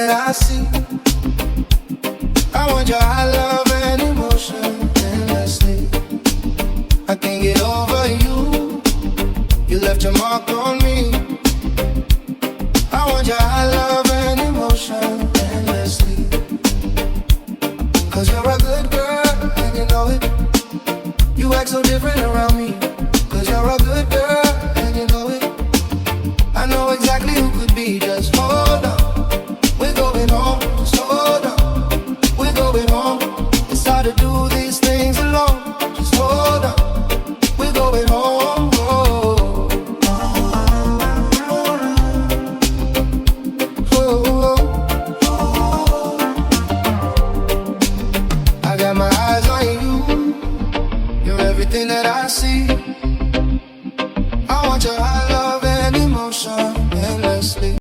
that I see. I want your high love and emotion endlessly. I can't get over you. You left your mark on me. I want your high love and emotion endlessly. 'Cause you're a good girl and you know it. You act so different around me. 'Cause you're a good girl and you know it. I know exactly who could be. Just hold on, we're going home. Just hold on, we're going home. It's hard to do these things alone. Just hold on, we're going home. I got my eyes on you. You're everything that I see. I want your high love and emotion endlessly.